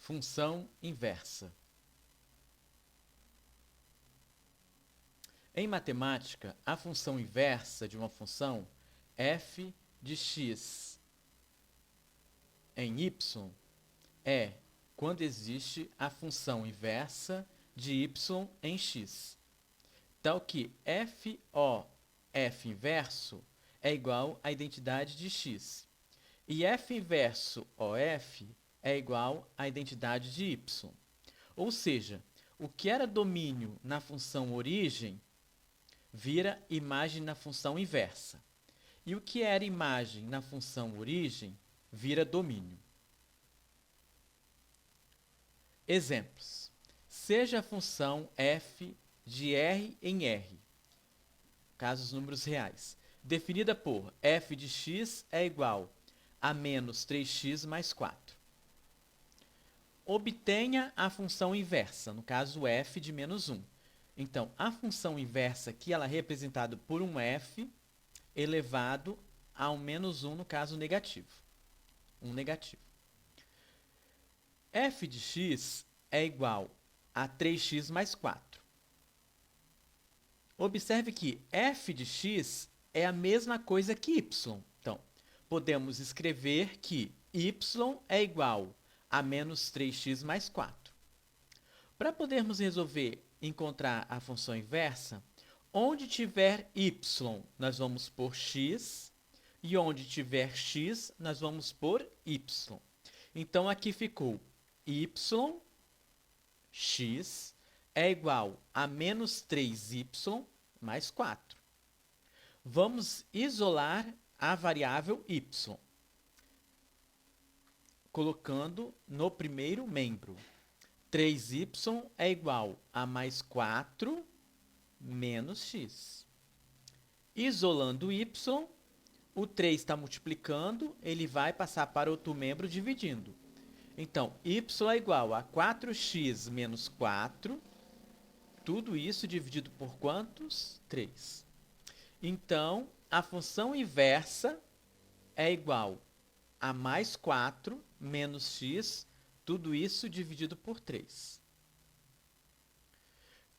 Função inversa. Em matemática, a função inversa de uma função f de x em y é quando existe a função inversa de y em x. Tal que f inverso é igual à identidade de x. E f inverso OF é igual à identidade de y. Ou seja, o que era domínio na função origem vira imagem na função inversa. E o que era imagem na função origem vira domínio. Exemplos. Seja a função f de R em R, casos números reais, definida por f de x é igual a menos 3x mais 4. Obtenha a função inversa, no caso f de menos 1. Então, a função inversa aqui ela é representada por um f elevado ao menos 1, no caso negativo. Um negativo. F de x é igual a 3x mais 4. Observe que f de x é a mesma coisa que y. Então, podemos escrever que y é igual a menos 3x mais 4. Para podermos encontrar a função inversa, onde tiver y, nós vamos pôr x, e onde tiver x, nós vamos pôr y. Então, aqui ficou y, x, é igual a menos 3y mais 4. Vamos isolar a variável y, colocando no primeiro membro. 3y é igual a mais 4 menos x. Isolando y, o 3 está multiplicando, ele vai passar para outro membro dividindo. Então, y é igual a 4x menos 4, tudo isso dividido por quantos? 3. Então, a função inversa é igual a mais 4 menos x, tudo isso dividido por 3.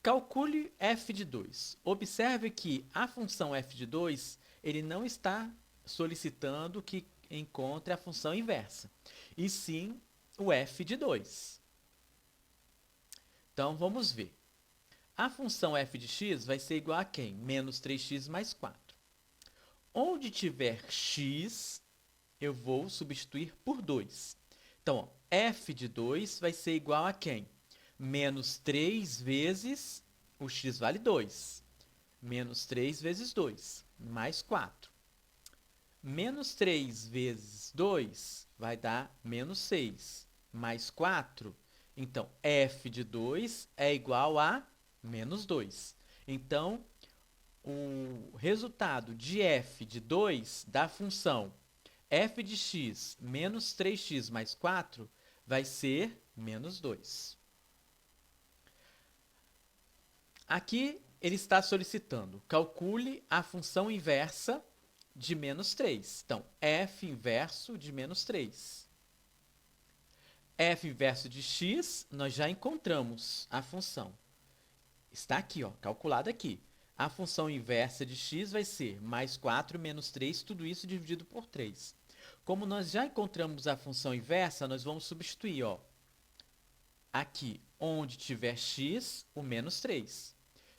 Calcule f de 2. Observe que a função f de 2 ele não está solicitando que encontre a função inversa, e sim o f de 2. Então, vamos ver. A função f de x vai ser igual a quem? Menos 3x mais 4. Onde tiver x, eu vou substituir por 2. Então, ó, f de 2 vai ser igual a quem? Menos 3 vezes, o x vale 2. Menos 3 vezes 2, mais 4. Menos 3 vezes 2 vai dar menos 6, mais 4. Então, f de 2 é igual a menos 2. Então, o resultado de f de 2 da função f de x menos 3x mais 4 vai ser menos 2. Aqui ele está solicitando, calcule a função inversa de menos 3. Então, f inverso de menos 3. F inverso de x, nós já encontramos a função. Está aqui, ó, calculada aqui. A função inversa de x vai ser mais 4 menos 3, tudo isso dividido por 3. Como nós já encontramos a função inversa, nós vamos substituir, ó, aqui, onde tiver x, o menos 3.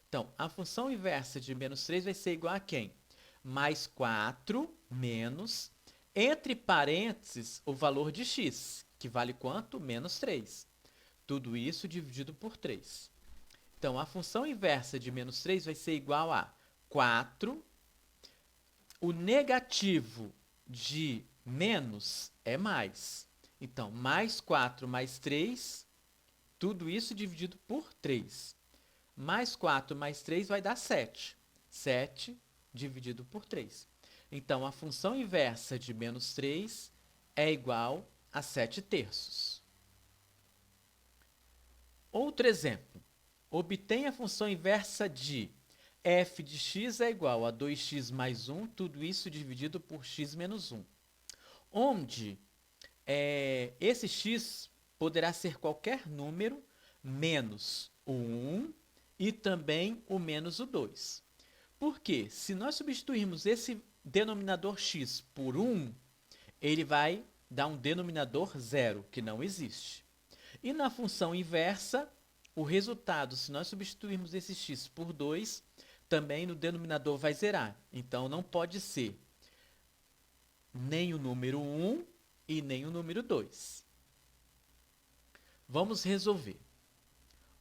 Então, a função inversa de menos 3 vai ser igual a quem? Mais 4 menos, entre parênteses, o valor de x, que vale quanto? Menos 3. Tudo isso dividido por 3. Então, a função inversa de menos 3 vai ser igual a 4. O negativo de menos é mais. Então, mais 4 mais 3, tudo isso dividido por 3. Mais 4 mais 3 vai dar 7. 7 dividido por 3. Então, a função inversa de menos 3 é igual a 7 terços. Outro exemplo. Obtenha a função inversa de f de x é igual a 2x mais 1, tudo isso dividido por x menos 1. Onde esse x poderá ser qualquer número menos o 1 e também o menos o 2. Porque se nós substituirmos esse denominador x por 1, ele vai dar um denominador zero, que não existe. E na função inversa, o resultado, se nós substituirmos esse x por 2, também no denominador vai zerar. Então, não pode ser nem o número 1 e nem o número 2. Vamos resolver.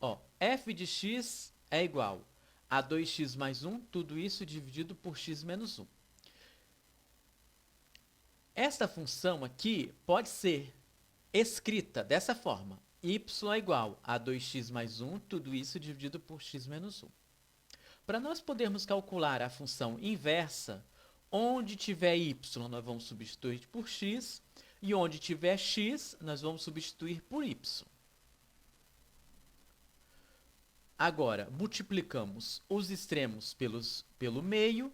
Ó, f de x é igual a 2x mais 1, tudo isso dividido por x menos 1. Esta função aqui pode ser escrita dessa forma. Y é igual a 2x mais 1, tudo isso dividido por x menos 1. Para nós podermos calcular a função inversa, onde tiver y, nós vamos substituir por x, e onde tiver x, nós vamos substituir por y. Agora, multiplicamos os extremos pelo meio,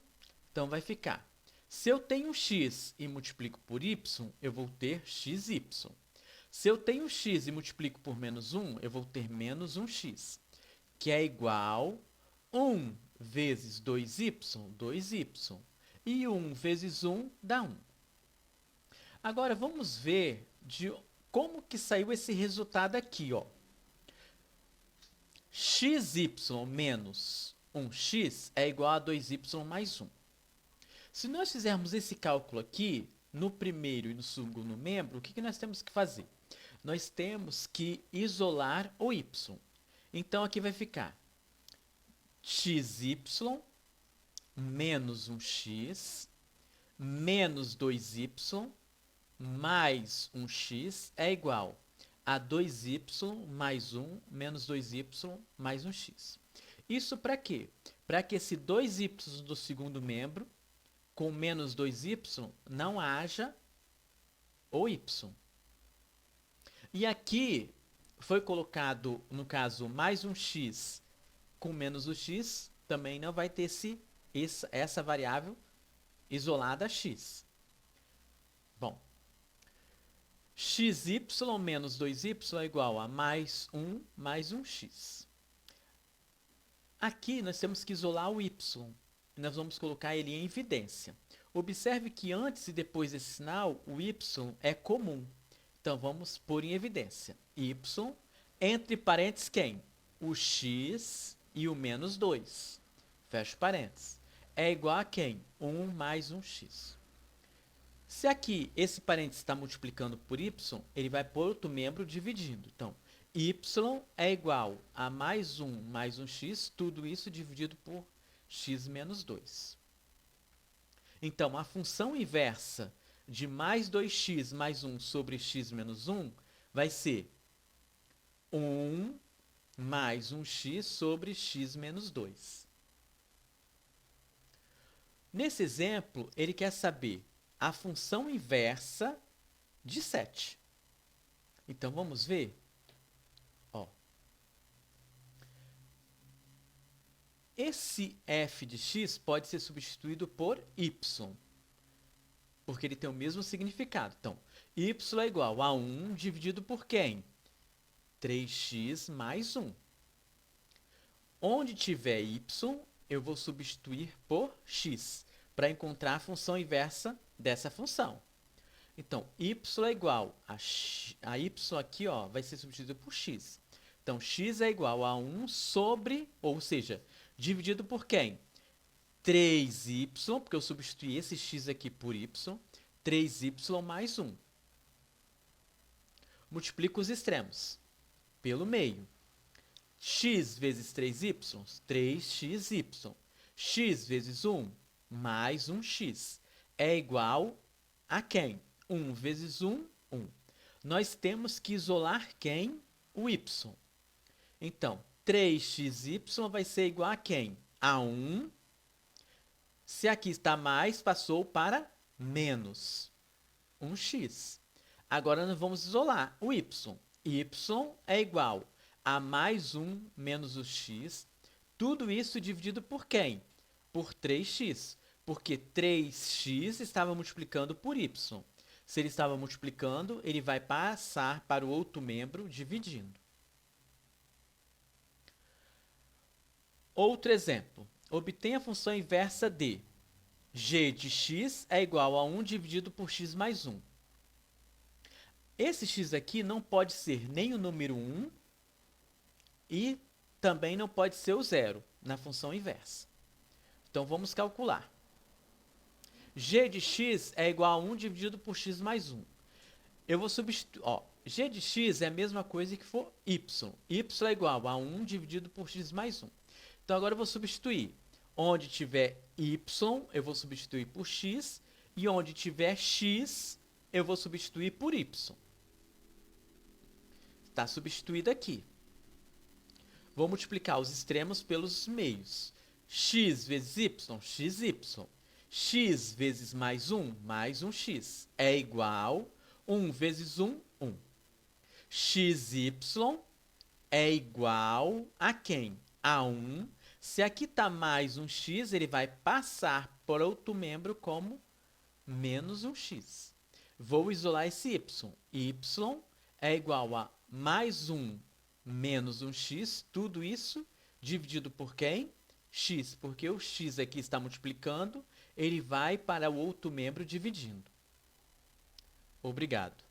então vai ficar. Se eu tenho x e multiplico por y, eu vou ter xy. Se eu tenho x e multiplico por menos 1, eu vou ter menos 1x, que é igual 1 vezes 2y, 2y. E 1 vezes 1 dá 1. Agora, vamos ver como que saiu esse resultado aqui, ó. Xy menos 1x é igual a 2y mais 1. Se nós fizermos esse cálculo aqui, no primeiro e no segundo membro, o que nós temos que fazer? Nós temos que isolar o y. Então, aqui vai ficar xy menos 1x menos 2y mais 1x é igual a 2y mais 1 menos 2y mais 1x. Isso para quê? Para que esse 2y do segundo membro com menos 2y não haja o y. E aqui foi colocado, no caso, mais 1x com menos o x, também não vai ter essa variável isolada x. Bom, xy menos 2y é igual a mais 1 mais 1x. Aqui nós temos que isolar o y. E nós vamos colocar ele em evidência. Observe que antes e depois desse sinal, o y é comum. Então, vamos pôr em evidência. Y, entre parênteses, quem? O x e o menos 2. Fecha parênteses. É igual a quem? 1 mais 1x. Se aqui esse parênteses está multiplicando por y, ele vai por outro membro dividindo. Então, y é igual a mais 1 mais 1x, tudo isso dividido por x menos 2. Então, a função inversa de mais 2x mais 1 sobre x menos 1 vai ser 1 mais 1x sobre x menos 2. Nesse exemplo, ele quer saber a função inversa de 7. Então, vamos ver? Ó. Esse f de x pode ser substituído por y, porque ele tem o mesmo significado. Então, y é igual a 1 dividido por quem? 3x mais 1. Onde tiver y, eu vou substituir por x, para encontrar a função inversa dessa função. Então, y é igual a y aqui, ó, vai ser substituído por x. Então, x é igual a 1 sobre, ou seja, dividido por quem? 3y, porque eu substituí esse x aqui por y, 3y mais 1. Multiplico os extremos pelo meio. X vezes 3y, 3xy. X vezes 1, mais 1x. É igual a quem? 1 vezes 1, 1. Nós temos que isolar quem? O y. Então, 3xy vai ser igual a quem? A 1. Se aqui está mais, passou para menos 1x. Agora, nós vamos isolar o y. Y é igual a mais 1 menos o x. Tudo isso dividido por quem? Por 3x. Porque 3x estava multiplicando por y. Se ele estava multiplicando, ele vai passar para o outro membro dividindo. Outro exemplo. Obtenha a função inversa de g de x é igual a 1 dividido por x mais 1. Esse x aqui não pode ser nem o número 1 e também não pode ser o zero na função inversa. Então, vamos calcular. G de x é igual a 1 dividido por x mais 1. Eu vou substituir... G de x é a mesma coisa que for y. Y é igual a 1 dividido por x mais 1. Então, agora eu vou substituir. Onde tiver y, eu vou substituir por x. E onde tiver x, eu vou substituir por y. Está substituído aqui. Vou multiplicar os extremos pelos meios. X vezes y, xy. X vezes mais 1x. É igual 1 vezes 1, 1. Xy é igual a quem? A 1. Se aqui está mais um x, ele vai passar por outro membro como menos um x. Vou isolar esse y. Y é igual a mais 1 menos um x, tudo isso dividido por quem? X, porque o x aqui está multiplicando, ele vai para o outro membro dividindo. Obrigado.